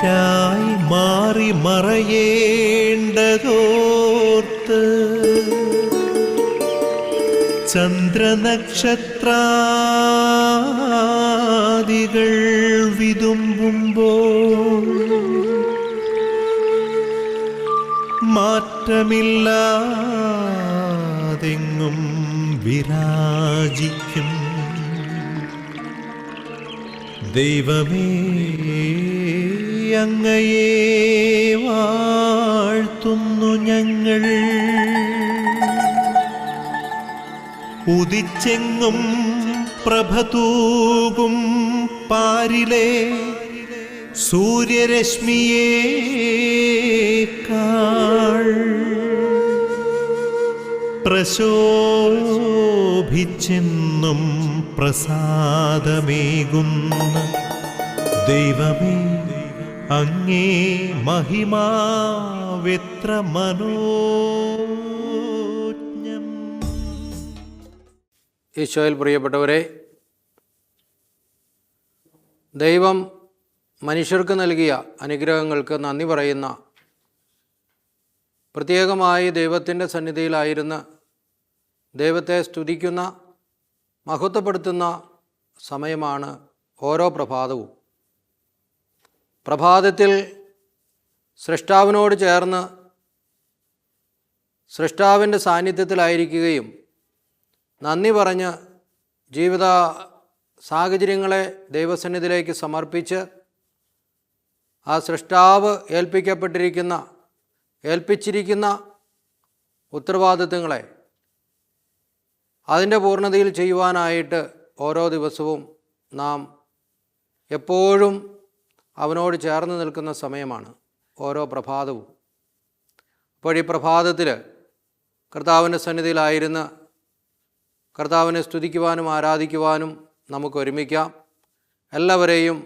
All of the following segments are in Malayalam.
കാറ്റായി മാറി മറയേണ്ടതോർത്ത് ചന്ദ്രനക്ഷത്രാദികൾ വിതുമ്പുമ്പോൾ മാറ്റമില്ലാതെങ്ങും വിരാജിക്കും ദൈവമേ, അങ്ങയെ വാഴ്ത്തുന്നു ഞങ്ങൾ. ഉദിച്ചെങ്ങും പ്രഭതൂകും പാരിലെ സൂര്യരശ്മിയേക്കാൾ പ്രശോഭിച്ചെന്നും പ്രസാദമേകുന്ന ദൈവമേ, അങ്ങേ മഹിമാവെത്ര മനോജ്ഞം. ഈശോയിൽ പ്രിയപ്പെട്ടവരെ, ദൈവം മനുഷ്യർക്ക് നൽകിയ അനുഗ്രഹങ്ങൾക്ക് നന്ദി പറയുന്ന, പ്രത്യേകമായി ദൈവത്തിൻ്റെ സന്നിധിയിലായിരുന്ന് ദൈവത്തെ സ്തുതിക്കുന്ന, മഹത്വപ്പെടുത്തുന്ന സമയമാണ് ഓരോ പ്രഭാതവും. പ്രഭാതത്തിൽ സൃഷ്ടാവിനോട് ചേർന്ന് സൃഷ്ടാവിൻ്റെ സാന്നിധ്യത്തിലായിരിക്കുകയും നന്ദി പറഞ്ഞ് ജീവിത സാഹചര്യങ്ങളെ ദൈവസന്നിധിയിലേക്ക് സമർപ്പിച്ച് ആ സൃഷ്ടാവ് ഏൽപ്പിച്ചിരിക്കുന്ന ഉത്തരവാദിത്തങ്ങളെ അതിൻ്റെ പൂർണ്ണതയിൽ ചെയ്യുവാനായിട്ട് ഓരോ ദിവസവും നാം എപ്പോഴും അവനോട് ചേർന്ന് നിൽക്കുന്ന സമയമാണ് ഓരോ പ്രഭാതവും. അപ്പോൾ ഈ പ്രഭാതത്തിൽ കർത്താവിൻ്റെ സന്നിധിയിലായിരുന്ന് കർത്താവിനെ സ്തുതിക്കുവാനും ആരാധിക്കുവാനും നമുക്ക് ഒരുമിക്കാം. എല്ലാവരെയും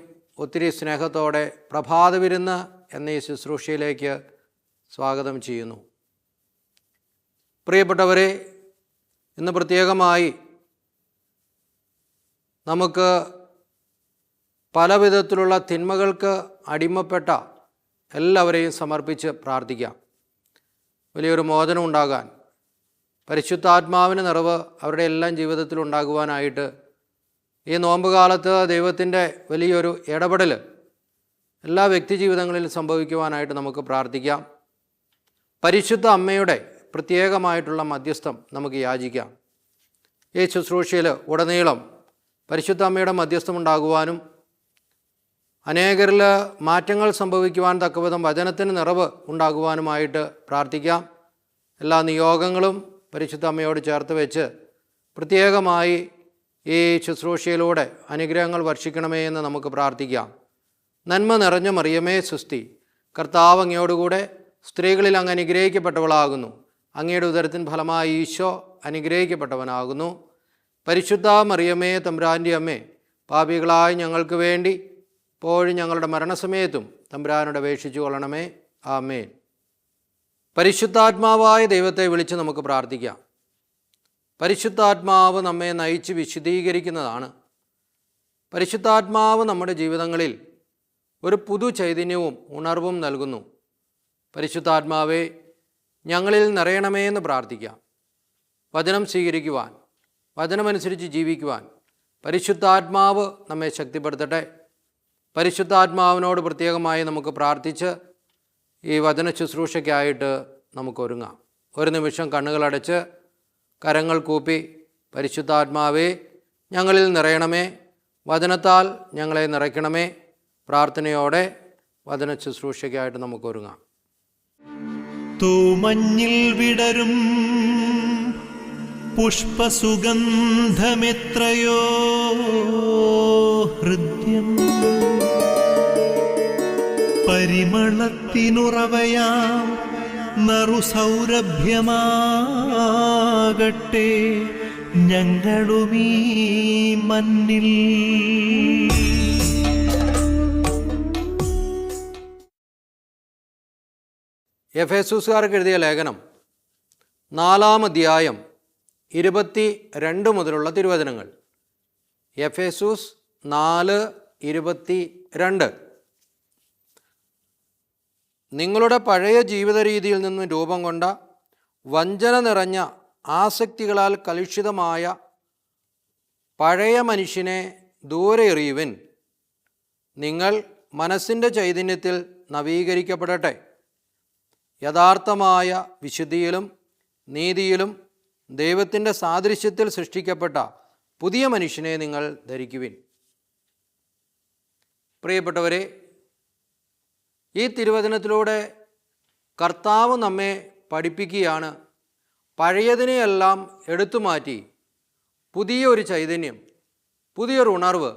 ഒത്തിരി സ്നേഹത്തോടെ പ്രഭാത വിരുന്ന് എന്ന ഈ ശുശ്രൂഷയിലേക്ക് സ്വാഗതം ചെയ്യുന്നു. പ്രിയപ്പെട്ടവരെ, ഇന്ന് പ്രത്യേകമായി നമുക്ക് പല വിധത്തിലുള്ള തിന്മകൾക്ക് അടിമപ്പെട്ട എല്ലാവരെയും സമർപ്പിച്ച് പ്രാർത്ഥിക്കാം. വലിയൊരു മോചനം ഉണ്ടാകാൻ, പരിശുദ്ധാത്മാവിന് നിറവ് അവരുടെ എല്ലാം ജീവിതത്തിൽ ഉണ്ടാകുവാനായിട്ട് ഈ നോമ്പ് കാലത്ത് ദൈവത്തിൻ്റെ വലിയൊരു ഇടപെടൽ എല്ലാ വ്യക്തിജീവിതങ്ങളിലും സംഭവിക്കുവാനായിട്ട് നമുക്ക് പ്രാർത്ഥിക്കാം. പരിശുദ്ധ അമ്മയുടെ പ്രത്യേകമായിട്ടുള്ള മധ്യസ്ഥം നമുക്ക് യാചിക്കാം. ഈ ശുശ്രൂഷയിൽ ഉടനീളം പരിശുദ്ധ അമ്മയുടെ മധ്യസ്ഥം ഉണ്ടാകുവാനും അനേകരിൽ മാറ്റങ്ങൾ സംഭവിക്കുവാൻ തക്കവിധം വചനത്തിന് നിറവ് ഉണ്ടാകുവാനുമായിട്ട് പ്രാർത്ഥിക്കാം. എല്ലാ നിയോഗങ്ങളും പരിശുദ്ധ അമ്മയോട് ചേർത്ത് വെച്ച് പ്രത്യേകമായി ഈ ശുശ്രൂഷയിലൂടെ അനുഗ്രഹങ്ങൾ വർഷിക്കണമേ എന്ന് നമുക്ക് പ്രാർത്ഥിക്കാം. നന്മ നിറഞ്ഞ മറിയമേ സുസ്തി, കർത്താവ് അങ്ങയോടുകൂടെ സ്ത്രീകളിൽ അങ്ങ് അനുഗ്രഹിക്കപ്പെട്ടവളാകുന്നു. അങ്ങയുടെ ഉദരത്തിൻ ഫലമായി ഈശോ അനുഗ്രഹിക്കപ്പെട്ടവനാകുന്നു. പരിശുദ്ധ മറിയമേ തമ്പുരാൻ്റെ അമ്മേ, പാപികളായ ഞങ്ങൾക്ക് വേണ്ടി ഇപ്പോഴും ഞങ്ങളുടെ മരണസമയത്തും തമ്പുരാനോട് അപേക്ഷിച്ചു കൊള്ളണമേ. ആമേൻ. പരിശുദ്ധാത്മാവായ ദൈവത്തെ വിളിച്ച് നമുക്ക് പ്രാർത്ഥിക്കാം. പരിശുദ്ധാത്മാവ് നമ്മെ നയിച്ച് വിശുദ്ധീകരിക്കുന്നതാണ്. പരിശുദ്ധാത്മാവ് നമ്മുടെ ജീവിതങ്ങളിൽ ഒരു പുതു ചൈതന്യവും ഉണർവും നൽകുന്നു. പരിശുദ്ധാത്മാവെ, ഞങ്ങളിൽ നിറയണമേ എന്ന് പ്രാർത്ഥിക്കാം. വചനം സ്വീകരിക്കുവാൻ, വചനമനുസരിച്ച് ജീവിക്കുവാൻ പരിശുദ്ധാത്മാവ് നമ്മെ ശക്തിപ്പെടുത്തട്ടെ. പരിശുദ്ധാത്മാവിനോട് പ്രത്യേകമായി നമുക്ക് പ്രാർത്ഥിച്ച് ഈ വചന ശുശ്രൂഷയ്ക്കായിട്ട് നമുക്ക് ഒരുങ്ങാം. ഒരു നിമിഷം കണ്ണുകളടച്ച് കരങ്ങൾ കൂപ്പി, പരിശുദ്ധാത്മാവേ ഞങ്ങളിൽ നിറയണമേ, വചനത്താൽ ഞങ്ങളെ നിറയ്ക്കണമേ. പ്രാർത്ഥനയോടെ വചന ശുശ്രൂഷയ്ക്കായിട്ട് നമുക്ക് ഒരുങ്ങാം. തൂമഞ്ഞിൽ വിടരും പുഷ്പസുഗന്ധമെത്രയോ ഹൃദ്യം, പരിമളത്തിനുറവയാം നറുസൗരഭ്യമാകട്ടെ ഞങ്ങളുമീ മണ്ണിൽ. എഫേസുസുകാർക്ക് എഴുതിയ ലേഖനം 4-ാം അധ്യായം 22 മുതലുള്ള തിരുവചനങ്ങൾ. എഫേസുസ് 4:22. നിങ്ങളുടെ പഴയ ജീവിത രീതിയിൽ നിന്ന് രൂപം കൊണ്ട വഞ്ചന നിറഞ്ഞ ആസക്തികളാൽ കലുഷിതമായ പഴയ മനുഷ്യനെ ദൂരെ എറിയുവിൻ. നിങ്ങൾ മനസ്സിൻ്റെ ചൈതന്യത്തിൽ നവീകരിക്കപ്പെടട്ടെ. യഥാർത്ഥമായ വിശുദ്ധിയിലും നീതിയിലും ദൈവത്തിൻ്റെ സാദൃശ്യത്തിൽ സൃഷ്ടിക്കപ്പെട്ട പുതിയ മനുഷ്യനെ നിങ്ങൾ ധരിക്കുവിൻ. പ്രിയപ്പെട്ടവരെ, ഈ തിരുവചനത്തിലൂടെ കർത്താവ് നമ്മെ പഠിപ്പിക്കുകയാണ്, പഴയതിനെയെല്ലാം എടുത്തുമാറ്റി പുതിയൊരു ചൈതന്യം, പുതിയൊരു ഉണർവ്,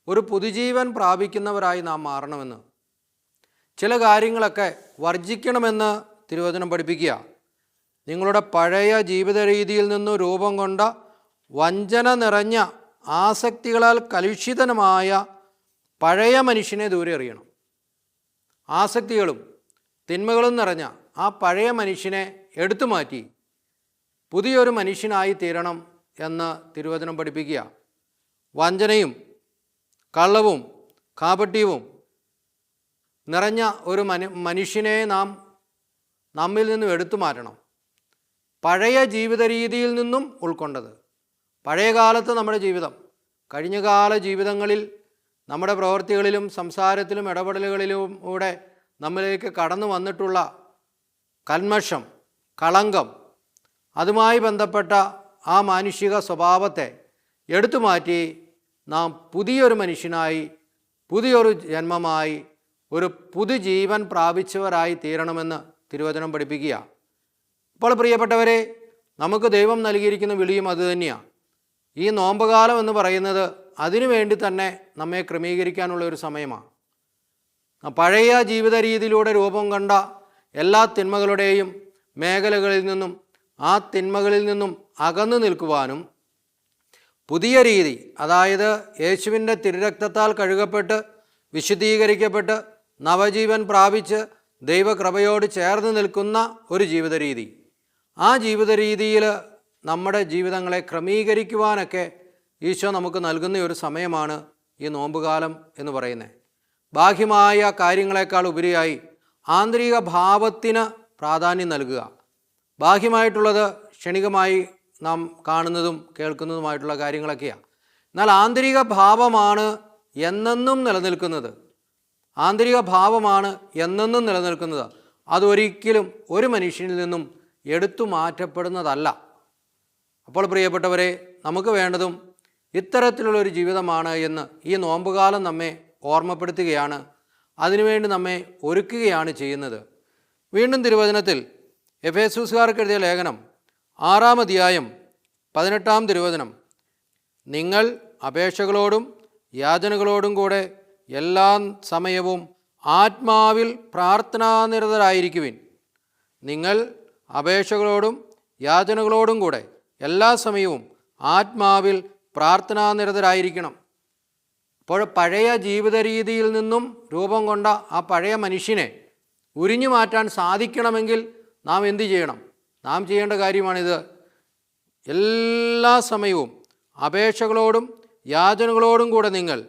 ഒരു പുതുജീവൻ പ്രാപിക്കുന്നവരായി നാം മാറണമെന്ന്. ചില കാര്യങ്ങളൊക്കെ വർജിക്കണമെന്ന് തിരുവചനം പഠിപ്പിക്കുക. നിങ്ങളുടെ പഴയ ജീവിത രീതിയിൽ നിന്ന് രൂപം കൊണ്ട വഞ്ചന നിറഞ്ഞ ആസക്തികളാൽ കലുഷിതമായ പഴയ മനുഷ്യനെ ദൂരെ എറിയണം. ആസക്തികളും തിന്മകളും നിറഞ്ഞ ആ പഴയ മനുഷ്യനെ എടുത്തു മാറ്റി പുതിയൊരു മനുഷ്യനായി തീരണം എന്ന് തിരുവചനം പഠിപ്പിക്കുക. വഞ്ചനയും കള്ളവും കാപട്യവും നിറഞ്ഞ ഒരു മനുഷ്യനെ നാം നമ്മിൽ നിന്നും എടുത്തു മാറ്റണം. പഴയ ജീവിത രീതിയിൽ നിന്നും ഉൾക്കൊണ്ടത്. പഴയ കാലത്ത് നമ്മുടെ ജീവിതം, കഴിഞ്ഞകാല ജീവിതങ്ങളിൽ നമ്മുടെ പ്രവൃത്തികളിലും സംസാരത്തിലും ഇടപെടലുകളിലൂടെ നമ്മിലേക്ക് കടന്നു വന്നിട്ടുള്ള കന്മഷം, കളങ്കം, അതുമായി ബന്ധപ്പെട്ട ആ മാനുഷിക സ്വഭാവത്തെ എടുത്തു മാറ്റി നാം പുതിയൊരു മനുഷ്യനായി, പുതിയൊരു ജന്മമായി, ഒരു പുതുജീവൻ പ്രാപിച്ചവരായി തീരണമെന്ന് തിരുവചനം പഠിപ്പിക്കുക. അപ്പോൾ പ്രിയപ്പെട്ടവരെ, നമുക്ക് ദൈവം നൽകിയിരിക്കുന്ന വിളിയും അതുതന്നെയാണ്. ഈ നോമ്പുകാലം എന്ന് പറയുന്നത് അതിനു വേണ്ടി തന്നെ നമ്മെ ക്രമീകരിക്കാനുള്ള ഒരു സമയമാണ്. പഴയ ജീവിത രീതിയിലൂടെ രൂപം കണ്ട എല്ലാ തിന്മകളുടെയും മേഖലകളിൽ നിന്നും ആ തിന്മകളിൽ നിന്നും അകന്നു നിൽക്കുവാനും പുതിയ രീതി, അതായത് യേശുവിൻ്റെ തിരുരക്തത്താൽ കഴുകപ്പെട്ട് വിശുദ്ധീകരിക്കപ്പെട്ട് നവജീവൻ പ്രാപിച്ച് ദൈവകൃപയോട് ചേർന്ന് നിൽക്കുന്ന ഒരു ജീവിത രീതി, ആ ജീവിത രീതിയിൽ നമ്മുടെ ജീവിതങ്ങളെ ക്രമീകരിക്കുവാനൊക്കെ ഈശോ നമുക്ക് നൽകുന്ന ഒരു സമയമാണ് ഈ നോമ്പുകാലം എന്ന് പറയുന്നത്. ബാഹ്യമായ കാര്യങ്ങളെക്കാൾ ഉപരിയായി ആന്തരിക ഭാവത്തിന് പ്രാധാന്യം നൽകുക. ബാഹ്യമായിട്ടുള്ളത് ക്ഷണികമായി നാം കാണുന്നതും കേൾക്കുന്നതുമായിട്ടുള്ള കാര്യങ്ങളൊക്കെയാണ്. എന്നാൽ ആന്തരിക ഭാവമാണ് എന്നെന്നും നിലനിൽക്കുന്നത്. ആന്തരിക ഭാവമാണ് എന്നെന്നും നിലനിൽക്കുന്നത്. അതൊരിക്കലും ഒരു മനുഷ്യനിൽ നിന്നും എടുത്തു മാറ്റപ്പെടുന്നതല്ല. അപ്പോൾ പ്രിയപ്പെട്ടവരെ, നമുക്ക് വേണ്ടതും ഇത്തരത്തിലുള്ളൊരു ജീവിതമാണ് എന്ന് ഈ നോമ്പുകാലം നമ്മെ ഓർമ്മപ്പെടുത്തുകയാണ്. അതിനുവേണ്ടി നമ്മെ ഒരുക്കുകയാണ് ചെയ്യുന്നത്. വീണ്ടും തിരുവചനത്തിൽ എഫേസ്യർക്കാർക്ക് എഴുതിയ ലേഖനം 6-ാം അധ്യായം 18-ാം തിരുവചനം, നിങ്ങൾ അപേക്ഷകളോടും യാചനകളോടും കൂടെ എല്ലാ സമയവും ആത്മാവിൽ പ്രാർത്ഥനാനിരതരായിരിക്കുവിൻ. നിങ്ങൾ അപേക്ഷകളോടും യാചനകളോടും കൂടെ എല്ലാ സമയവും ആത്മാവിൽ പ്രാർത്ഥനാനിരതരായിരിക്കണം. അപ്പോൾ പഴയ ജീവിത രീതിയിൽ നിന്നും രൂപം കൊണ്ട ആ പഴയ മനുഷ്യനെ ഉരിഞ്ഞു മാറ്റാൻ സാധിക്കണമെങ്കിൽ നാം എന്ത് ചെയ്യണം? നാം ചെയ്യേണ്ട കാര്യമാണിത്. എല്ലാ സമയവും അപേക്ഷകളോടും യാചനകളോടും കൂടെ നിങ്ങൾ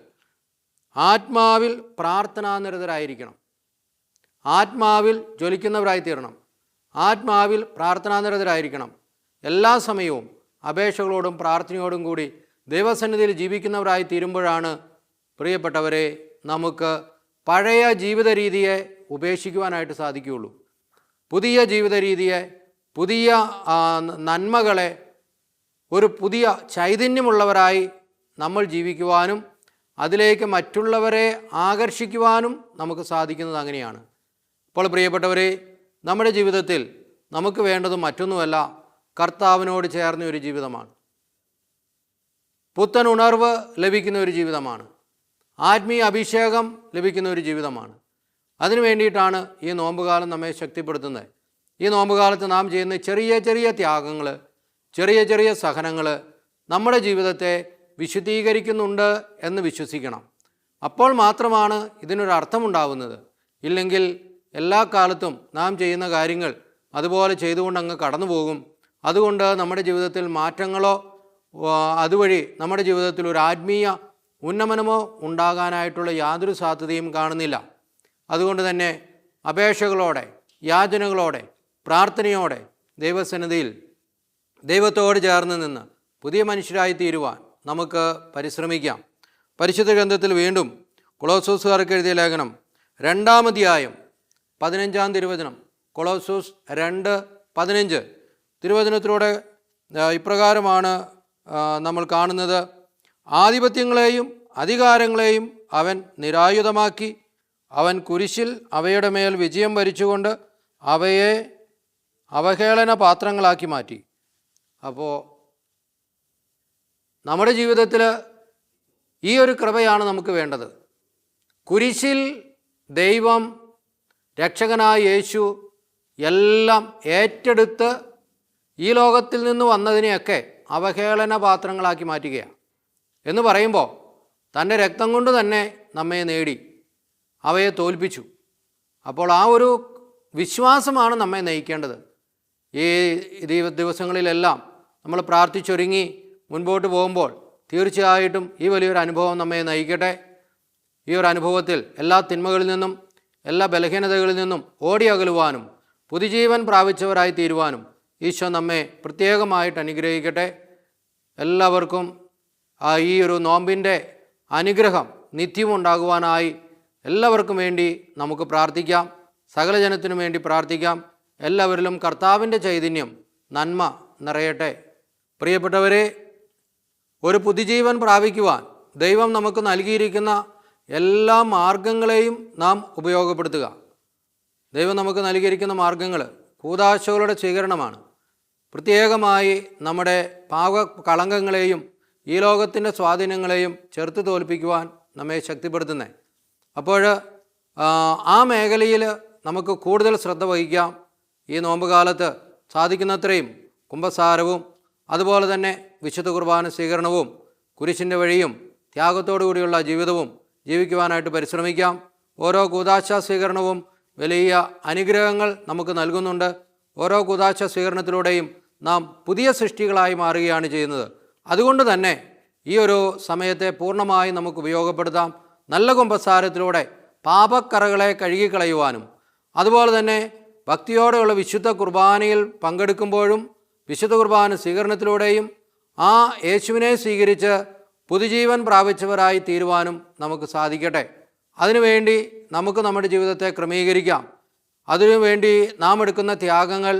ആത്മാവിൽ പ്രാർത്ഥനാനിരതരായിരിക്കണം. ആത്മാവിൽ ജ്വലിക്കുന്നവരായിത്തീരണം. ആത്മാവിൽ പ്രാർത്ഥനാനിരതരായിരിക്കണം. എല്ലാ സമയവും അപേക്ഷകളോടും പ്രാർത്ഥനയോടും കൂടി ദൈവസന്നിധിയിൽ ജീവിക്കുന്നവരായി തീരുമ്പോഴാണ് പ്രിയപ്പെട്ടവരെ നമുക്ക് പഴയ ജീവിത രീതിയെ ഉപേക്ഷിക്കുവാനായിട്ട് സാധിക്കുകയുള്ളൂ. പുതിയ ജീവിത രീതിയെ, പുതിയ നന്മകളെ, ഒരു പുതിയ ചൈതന്യമുള്ളവരായി നമ്മൾ ജീവിക്കുവാനും അതിലേക്ക് മറ്റുള്ളവരെ ആകർഷിക്കുവാനും നമുക്ക് സാധിക്കുന്നത് അങ്ങനെയാണ്. അപ്പോൾ പ്രിയപ്പെട്ടവരെ, നമ്മുടെ ജീവിതത്തിൽ നമുക്ക് വേണ്ടത് മറ്റൊന്നുമല്ല, കർത്താവിനോട് ചേർന്ന ഒരു ജീവിതമാണ്. പുത്തൻ ഉണർവ് ലഭിക്കുന്ന ഒരു ജീവിതമാണ്. ആത്മീയ അഭിഷേകം ലഭിക്കുന്ന ഒരു ജീവിതമാണ്. അതിനു വേണ്ടിയിട്ടാണ് ഈ നോമ്പുകാലം നമ്മെ ശക്തിപ്പെടുത്തുന്നത്. ഈ നോമ്പുകാലത്ത് നാം ചെയ്യുന്ന ചെറിയ ചെറിയ ത്യാഗങ്ങൾ, ചെറിയ ചെറിയ സഹനങ്ങൾ നമ്മുടെ ജീവിതത്തെ വിശുദ്ധീകരിക്കുന്നുണ്ട് എന്ന് വിശ്വസിക്കണം. അപ്പോൾ മാത്രമാണ് ഇതിനൊരർത്ഥമുണ്ടാവുന്നത്. ഇല്ലെങ്കിൽ എല്ലാ കാലത്തും നാം ചെയ്യുന്ന കാര്യങ്ങൾ അതുപോലെ ചെയ്തുകൊണ്ട് അങ്ങ് കടന്നു പോകും. അതുകൊണ്ട് നമ്മുടെ ജീവിതത്തിൽ മാറ്റങ്ങളോ അതുവഴി നമ്മുടെ ജീവിതത്തിൽ ഒരു ആത്മീയ ഉന്നമനമോ ഉണ്ടാകാനായിട്ടുള്ള യാതൊരു സാധ്യതയും കാണുന്നില്ല. അതുകൊണ്ട് തന്നെ അപേക്ഷകളോടെ, യാചനകളോടെ, പ്രാർത്ഥനയോടെ ദൈവസന്നിധിയിൽ ദൈവത്തോട് ചേർന്ന് നിന്ന് പുതിയ മനുഷ്യരായി തീരുവാൻ നമുക്ക് പരിശ്രമിക്കാം. പരിശുദ്ധ ഗ്രന്ഥത്തിൽ വീണ്ടും കൊളോസ്സോസുകാർക്ക് എഴുതിയ ലേഖനം 2-ാം അധ്യായം 15-ാം തിരുവചനം, കൊളോസ്സോസ് 2:15 തിരുവചനത്തിലൂടെ ഇപ്രകാരമാണ് നമ്മൾ കാണുന്നത്: ആധിപത്യങ്ങളെയും അധികാരങ്ങളെയും അവൻ നിരായുധമാക്കി, അവൻ കുരിശിൽ അവയുടെ മേൽ വിജയം വരിച്ചുകൊണ്ട് അവയെ അവഹേളന പാത്രങ്ങളാക്കി മാറ്റി. അപ്പോൾ നമ്മുടെ ജീവിതത്തിൽ ഈ ഒരു കൃപയാണ് നമുക്ക് വേണ്ടത്. കുരിശിൽ ദൈവം, രക്ഷകനായ യേശു എല്ലാം ഏറ്റെടുത്ത് ഈ ലോകത്തിൽ നിന്ന് വന്നതിനെയൊക്കെ അവഹേളന പാത്രങ്ങളാക്കി മാറ്റുകയാണ്. എന്ന് പറയുമ്പോൾ തൻ്റെ രക്തം കൊണ്ട് തന്നെ നമ്മെ നേടി, അവയെ തോൽപ്പിച്ചു. അപ്പോൾ ആ ഒരു വിശ്വാസമാണ് നമ്മെ നയിക്കേണ്ടത്. ഈ ദിവസങ്ങളിലെല്ലാം നമ്മൾ പ്രാർത്ഥിച്ചൊരുങ്ങി മുൻപോട്ട് പോകുമ്പോൾ തീർച്ചയായിട്ടും ഈ വലിയൊരു അനുഭവം നമ്മെ നയിക്കട്ടെ. ഈ ഒരു അനുഭവത്തിൽ എല്ലാ തിന്മകളിൽ നിന്നും, എല്ലാ ബലഹീനതകളിൽ നിന്നും ഓടി അകലുവാനും പുതുജീവൻ പ്രാപിച്ചവരായി തീരുവാനും ഈശോ നമ്മെ പ്രത്യേകമായിട്ട് അനുഗ്രഹിക്കട്ടെ. എല്ലാവർക്കും ഈ ഒരു നോമ്പിൻ്റെ അനുഗ്രഹം നിത്യവും ഉണ്ടാകുവാനായി എല്ലാവർക്കും വേണ്ടി നമുക്ക് പ്രാർത്ഥിക്കാം. സകല ജനത്തിനു വേണ്ടി പ്രാർത്ഥിക്കാം. എല്ലാവരിലും കർത്താവിൻ്റെ ചൈതന്യം, നന്മ നിറയട്ടെ. പ്രിയപ്പെട്ടവരെ, ഒരു പുതുജീവൻ പ്രാപിക്കുവാൻ ദൈവം നമുക്ക് നൽകിയിരിക്കുന്ന എല്ലാ മാർഗങ്ങളെയും നാം ഉപയോഗപ്പെടുത്തുക. ദൈവം നമുക്ക് നൽകിയിരിക്കുന്ന മാർഗങ്ങൾ കൂദാശകളുടെ സ്വീകരണമാണ്. പ്രത്യേകമായി നമ്മുടെ പാപകളങ്കങ്ങളെയും ഈ ലോകത്തിൻ്റെ സ്വാധീനങ്ങളെയും ചെറുത്ത് തോൽപ്പിക്കുവാൻ നമ്മെ ശക്തിപ്പെടുത്തുന്നത്. അപ്പോൾ ആ മേഖലയിൽ നമുക്ക് കൂടുതൽ ശ്രദ്ധ വഹിക്കാം. ഈ നോമ്പുകാലത്ത് സാധിക്കുന്നത്രയും കുമ്പസാരവും അതുപോലെ തന്നെ വിശുദ്ധ കുർബാന സ്വീകരണവും കുരിശിൻ്റെ വഴിയും ത്യാഗത്തോടു കൂടിയുള്ള ജീവിതവും ജീവിക്കുവാനായിട്ട് പരിശ്രമിക്കാം. ഓരോ കൂദാശ സ്വീകരണവും വലിയ അനുഗ്രഹങ്ങൾ നമുക്ക് നൽകുന്നുണ്ട്. ഓരോ കൂദാശ സ്വീകരണത്തിലൂടെയും നാം പുതിയ സൃഷ്ടികളായി മാറുകയാണ് ചെയ്യുന്നത്. അതുകൊണ്ട് തന്നെ ഈ ഒരു സമയത്തെ പൂർണ്ണമായി നമുക്ക് ഉപയോഗപ്പെടുത്താം. നല്ല കുമ്പസാരത്തിലൂടെ പാപക്കറകളെ കഴുകിക്കളയുവാനും അതുപോലെ തന്നെ ഭക്തിയോടെയുള്ള വിശുദ്ധ കുർബാനയിൽ പങ്കെടുക്കുമ്പോഴും വിശുദ്ധ കുർബാന സ്വീകരണത്തിലൂടെയും ആ യേശുവിനെ സ്വീകരിച്ച് പുതുജീവൻ പ്രാപിച്ചവരായി തീരുവാനും നമുക്ക് സാധിക്കട്ടെ. അതിനുവേണ്ടി നമുക്ക് നമ്മുടെ ജീവിതത്തെ ക്രമീകരിക്കാം. അതിനുവേണ്ടി നാം എടുക്കുന്ന ത്യാഗങ്ങൾ,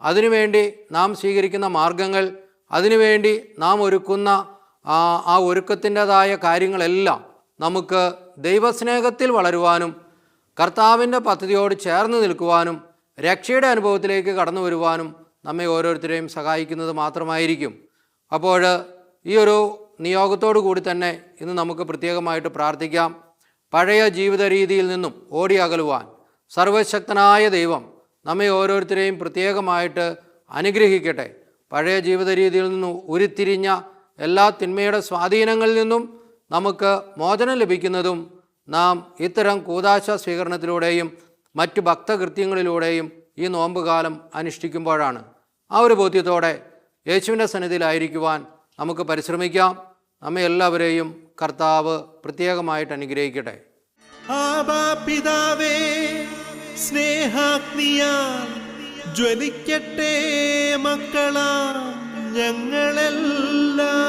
അതിനുവേണ്ടി നാം സ്വീകരിക്കുന്ന മാർഗങ്ങൾ, അതിനുവേണ്ടി നാം ഒരുക്കുന്ന ആ ഒരുക്കത്തിൻ്റെതായ കാര്യങ്ങളെല്ലാം നമുക്ക് ദൈവസ്നേഹത്തിൽ വളരുവാനും കർത്താവിൻ്റെ പദ്ധതിയോട് ചേർന്ന് നിൽക്കുവാനും രക്ഷയുടെ അനുഭവത്തിലേക്ക് കടന്നു വരുവാനും നമ്മെ ഓരോരുത്തരെയും സഹായിക്കുന്നത് മാത്രമായിരിക്കും. അപ്പോൾ ഈ ഒരു നിയോഗത്തോടു കൂടി തന്നെ ഇന്ന് നമുക്ക് പ്രത്യേകമായിട്ട് പ്രാർത്ഥിക്കാം. പഴയ ജീവിത രീതിയിൽ നിന്നും ഓടി അകലുവാൻ സർവശക്തനായ ദൈവം നമ്മെ ഓരോരുത്തരെയും പ്രത്യേകമായിട്ട് അനുഗ്രഹിക്കട്ടെ. പഴയ ജീവിത രീതിയിൽ നിന്നും ഉരുത്തിരിഞ്ഞ എല്ലാ തിന്മയുടെ സ്വാധീനങ്ങളിൽ നിന്നും നമുക്ക് മോചനം ലഭിക്കുന്നതും നാം ഇത്തരം കൂദാശ സ്വീകരണത്തിലൂടെയും മറ്റു ഭക്തകൃത്യങ്ങളിലൂടെയും ഈ നോമ്പുകാലം അനുഷ്ഠിക്കുമ്പോഴാണ്. ആ ഒരു ബോധ്യത്തോടെ യേശുവിൻ്റെ സന്നിധിയിലായിരിക്കുവാൻ നമുക്ക് പരിശ്രമിക്കാം. നമ്മെ എല്ലാവരെയും കർത്താവ് പ്രത്യേകമായിട്ട് അനുഗ്രഹിക്കട്ടെ. ആബാ പിതാവേ, സ്നേഹാഗ്നിയാൽ ജ്വലിക്കട്ടെ മക്കളാ ഞങ്ങളെല്ലാം.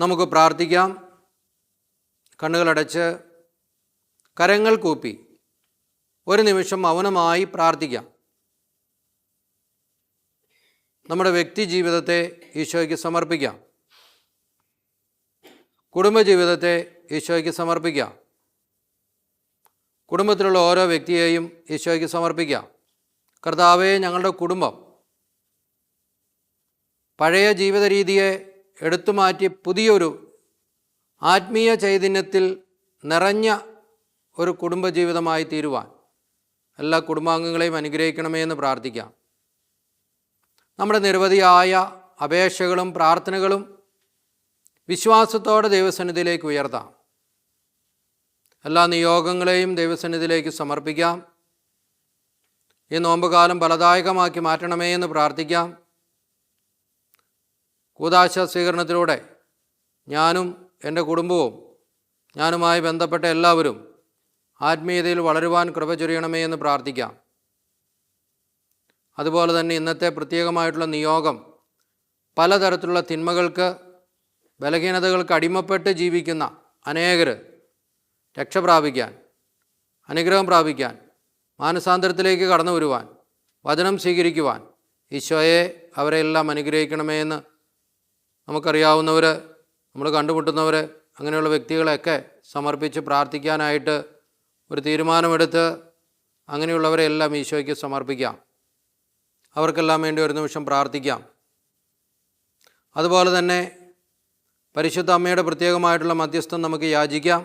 നമുക്ക് പ്രാർത്ഥിക്കാം. കണ്ണുകളടച്ച് കരങ്ങൾ കൂപ്പി ഒരു നിമിഷം മൗനമായി പ്രാർത്ഥിക്കാം. നമ്മുടെ വ്യക്തി ജീവിതത്തെ ഈശോയ്ക്ക് സമർപ്പിക്കാം. കുടുംബജീവിതത്തെ ഈശോയ്ക്ക് സമർപ്പിക്കാം. കുടുംബത്തിലുള്ള ഓരോ വ്യക്തിയെയും ഈശോയ്ക്ക് സമർപ്പിക്കാം. കർത്താവേ, ഞങ്ങളുടെ കുടുംബം പഴയ ജീവിത രീതിയെ എടുത്തുമാറ്റി പുതിയൊരു ആത്മീയ ചൈതന്യത്തിൽ നിറഞ്ഞ ഒരു കുടുംബജീവിതമായി തീരുവാൻ എല്ലാ കുടുംബാംഗങ്ങളെയും അനുഗ്രഹിക്കണമേ എന്ന് പ്രാർത്ഥിക്കാം. നമ്മുടെ നിരവധിയായ അപേക്ഷകളും പ്രാർത്ഥനകളും വിശ്വാസത്തോടെ ദൈവസന്നിധിയിലേക്ക് ഉയർത്താം. എല്ലാ നിയോഗങ്ങളെയും ദൈവസന്നിധിയിലേക്ക് സമർപ്പിക്കാം. ഈ നോമ്പുകാലം ഫലദായകമാക്കി മാറ്റണമേ എന്ന് പ്രാർത്ഥിക്കാം. കൂദാശ സ്വീകരണത്തിലൂടെ ഞാനും എൻ്റെ കുടുംബവും ഞാനുമായി ബന്ധപ്പെട്ട എല്ലാവരും ആത്മീയതയിൽ വളരുവാൻ കൃപ ചൊരിയണമേ എന്ന് പ്രാർത്ഥിക്കാം. അതുപോലെ തന്നെ ഇന്നത്തെ പ്രത്യേകമായിട്ടുള്ള നിയോഗം പലതരത്തിലുള്ള തിന്മകൾക്ക്, ബലഹീനതകൾക്ക് അടിമപ്പെട്ട് ജീവിക്കുന്ന അനേകർ രക്ഷ പ്രാപിക്കാൻ, അനുഗ്രഹം പ്രാപിക്കാൻ, മാനസാന്തരത്തിലേക്ക് കടന്നു വരുവാൻ, വചനം സ്വീകരിക്കുവാൻ ഈശോയെ അവരെല്ലാം അനുഗ്രഹിക്കണമേ എന്ന് നമുക്കറിയാവുന്നവർ, നമ്മൾ കണ്ടുമുട്ടുന്നവർ, അങ്ങനെയുള്ള വ്യക്തികളെയൊക്കെ സമർപ്പിച്ച് പ്രാർത്ഥിക്കാനായിട്ട് ഒരു തീരുമാനമെടുത്ത് അങ്ങനെയുള്ളവരെല്ലാം ഈശോയ്ക്ക് സമർപ്പിക്കാം. അവർക്കെല്ലാം വേണ്ടി ഒരു നിമിഷം പ്രാർത്ഥിക്കാം. അതുപോലെ തന്നെ പരിശുദ്ധ അമ്മയുടെ പ്രത്യേകമായിട്ടുള്ള മധ്യസ്ഥം നമുക്ക് യാചിക്കാം.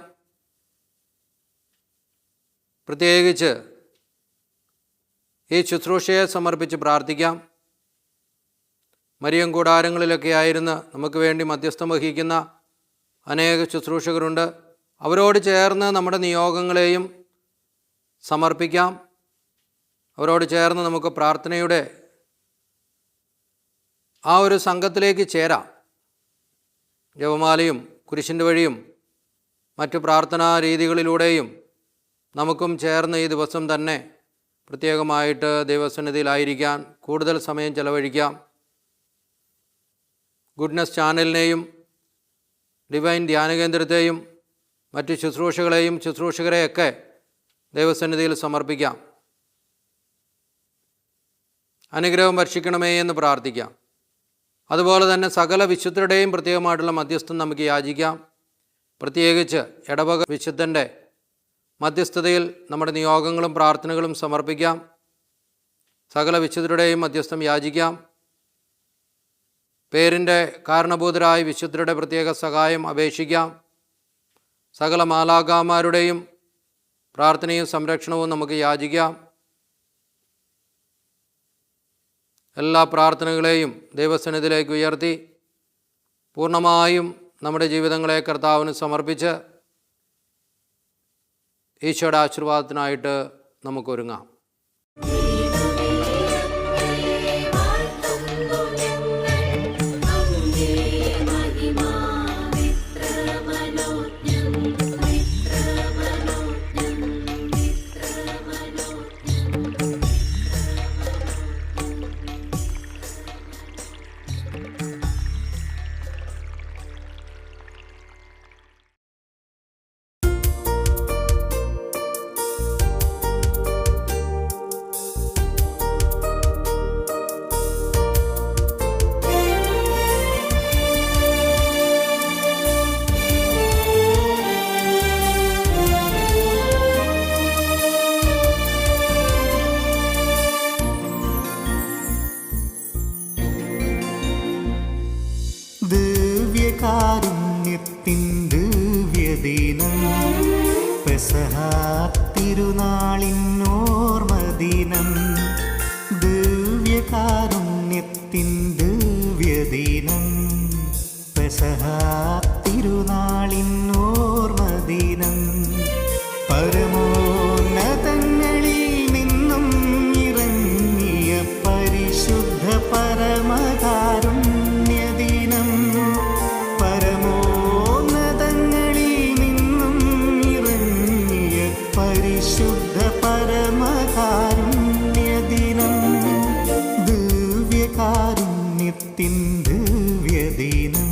പ്രത്യേകിച്ച് ഈ ശുശ്രൂഷയെ സമർപ്പിച്ച് പ്രാർത്ഥിക്കാം. മരിയം കൂടാരങ്ങളിലൊക്കെ ആയിരുന്ന് നമുക്ക് വേണ്ടി മധ്യസ്ഥം വഹിക്കുന്ന അനേക ശുശ്രൂഷകരുണ്ട്. അവരോട് ചേർന്ന് നമ്മുടെ നിയോഗങ്ങളെയും സമർപ്പിക്കാം. അവരോട് ചേർന്ന് നമുക്ക് പ്രാർത്ഥനയുടെ ആ ഒരു സംഘത്തിലേക്ക് ചേരാം. ജപമാലയും കുരിശിൻ്റെ വഴിയും മറ്റു പ്രാർത്ഥനാ രീതികളിലൂടെയും നമുക്കും ചേർന്ന് ഈ ദിവസം തന്നെ പ്രത്യേകമായിട്ട് ദൈവസന്നിധിയിലായിരിക്കാൻ കൂടുതൽ സമയം ചെലവഴിക്കാം. ഗുഡ്നസ് ചാനലിനെയും ഡിവൈൻ ധ്യാനകേന്ദ്രത്തെയും മറ്റു ശുശ്രൂഷകളെയും ശുശ്രൂഷകരെയൊക്കെ ദൈവസന്നിധിയിൽ സമർപ്പിക്കാം. അനുഗ്രഹം വർഷിക്കണമേ എന്ന് പ്രാർത്ഥിക്കാം. അതുപോലെ തന്നെ സകല വിശുദ്ധരുടെയും പ്രത്യേകമായിട്ടുള്ള മധ്യസ്ഥം നമുക്ക് യാചിക്കാം. പ്രത്യേകിച്ച് ഇടവക വിശുദ്ധൻ്റെ മധ്യസ്ഥതയിൽ നമ്മുടെ നിയോഗങ്ങളും പ്രാർത്ഥനകളും സമർപ്പിക്കാം. സകല വിശുദ്ധരുടെയും മധ്യസ്ഥം യാചിക്കാം. പേരിൻ്റെ കാരണഭൂതരായ വിശുദ്ധരുടെ പ്രത്യേക സഹായം അപേക്ഷിക്കാം. സകല മാലാഖമാരുടെയും പ്രാർത്ഥനയും സംരക്ഷണവും നമുക്ക് യാചിക്കാം. എല്ലാ പ്രാർത്ഥനകളെയും ദൈവസന്നിധിയിലേക്ക് ഉയർത്തി പൂർണ്ണമായും നമ്മുടെ ജീവിതങ്ങളെ കർത്താവിന് സമർപ്പിച്ച് ഈശോയുടെ ആശീർവാദത്തിനായിട്ട് നമുക്കൊരുങ്ങാം. ദിവ്യകാരുണ്യത്തിൻ ദിവ്യദിനം, പെസഹ തിരുനാളിൻ ഓർമ്മദിനം. ദിവ്യകാരുണ്യത്തിൻ ദിവ്യദിനം, പെസഹ തിരുനാളിൻ ഓർമ്മദിനം. പരമോന്നതങ്ങളിൽ നിന്നും ഇറങ്ങിയ പരിശുദ്ധ പരമകാരുണ്യദിനം. പരമോന്നതങ്ങളിൽ നിന്നും ഇറങ്ങിയ പരിശുദ്ധ പരമകാരുണ്യദിനം. ദിവ്യകാരുണ്യത്തിൻ ദിവ്യദിനം.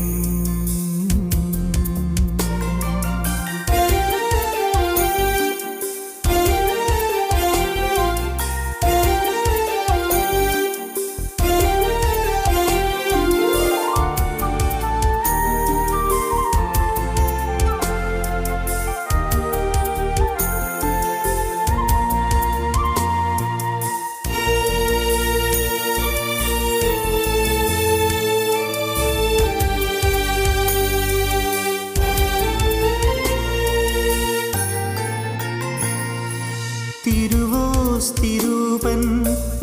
തിരുവോസ്തിരൂപൻ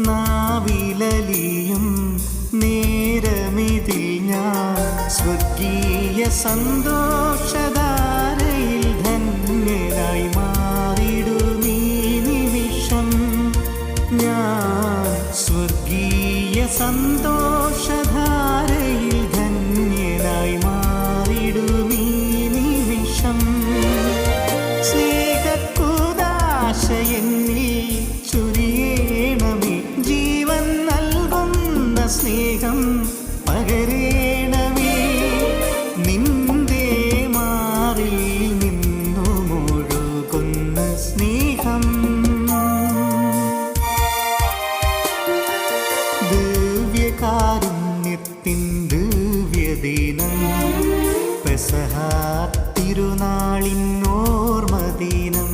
നാവിലലിയും നേരമിതിൽ ഞാൻ സ്വർഗീയ സന്തോഷധാരയിൽ ധന്യനായി മാറിടുമീ നിമിഷം. ഞാൻ സ്വർഗീയ സന്തോഷധാരയിൽ ധന്യ തിരുനാളിന്നോർമദിനം.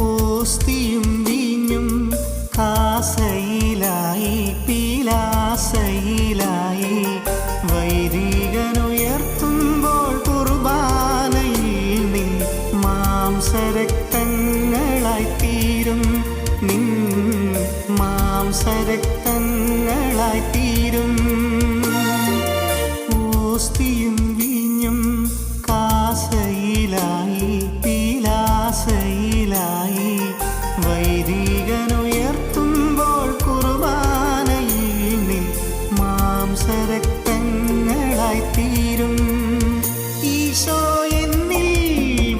ഓസ്തിയും വീഞ്ഞും കാസയിലായി പീലാസയിലായി വൈദികനുയർത്തുമ്പോൾ കുർബാനയിൽ നിൻ മാംസരക്തങ്ങളായിത്തീരും, നിൻ മാംസരക്തങ്ങളായിത്തീരും. ഓസ്തിയും വീഞ്ഞും കാസയിലായി പീലാസയിലായി വൈദികനുയർത്തുമ്പോൾ കുർബാനയിൽ നിൻ മാംസരക്തങ്ങളായിത്തീരും. ഈശോ എന്നിൽ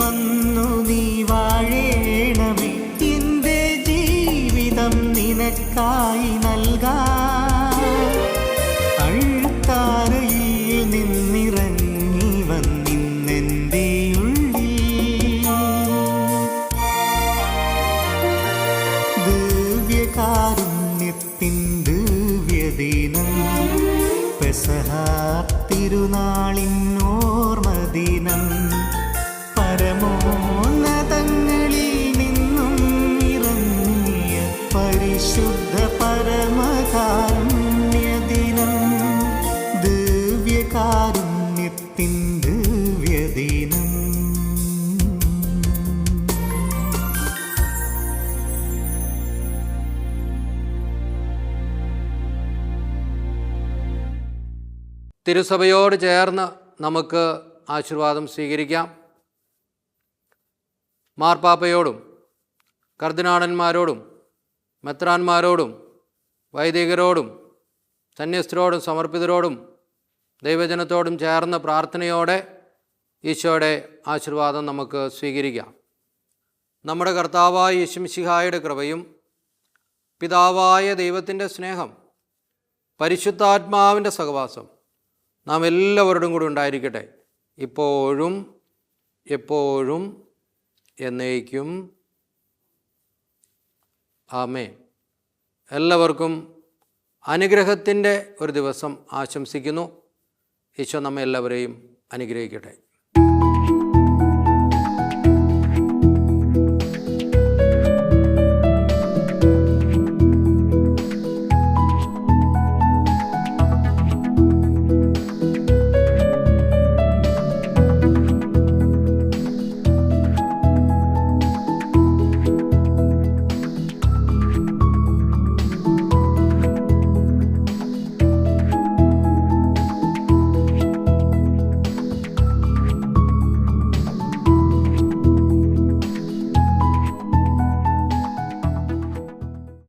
വന്നു നീ വാഴേണമേ, എൻ്റെ ജീവിതം നിനക്കായി നൽകാം. അഴുത്താരയിൽ നിന്നിറങ്ങി വന്നിന്നെൻ്റെ ഉള്ളിൽ ദിവ്യകാരുണ്യത്തിൻ ദിവ്യദിനം, പെസഹ തിരുനാളിന്നോർമദിനം. പരമോന്നതങ്ങളിൽ നിന്നും ഇറങ്ങിയ പരിശുദ്ധ പരമകാരുണ്യദിനം, ദിവ്യകാരുണ്യത്തിൻ ദിവ്യദിനം. തിരുസഭയോട് ചേർന്ന് നമുക്ക് ആശീർവാദം സ്വീകരിക്കാം. മാർപ്പാപ്പയോടും കർദിനാളന്മാരോടും മെത്രാന്മാരോടും വൈദികരോടും സന്യസ്തരോടും സമർപ്പിതരോടും ദൈവജനത്തോടും ചേർന്ന് പ്രാർത്ഥനയോടെ ഈശോയുടെ ആശീർവാദം നമുക്ക് സ്വീകരിക്കാം. നമ്മുടെ കർത്താവായ യേശുമിശിഹായുടെ കൃപയും പിതാവായ ദൈവത്തിൻ്റെ സ്നേഹം പരിശുദ്ധാത്മാവിൻ്റെ സഹവാസം നാം എല്ലാവരോടും കൂടി ഉണ്ടായിരിക്കട്ടെ, ഇപ്പോഴും എപ്പോഴും എന്നേക്കും. ആമേൻ. എല്ലാവർക്കും അനുഗ്രഹത്തിൻ്റെ ഒരു ദിവസം ആശംസിക്കുന്നു. ഈശോ നമ്മെ എല്ലാവരെയും അനുഗ്രഹിക്കട്ടെ.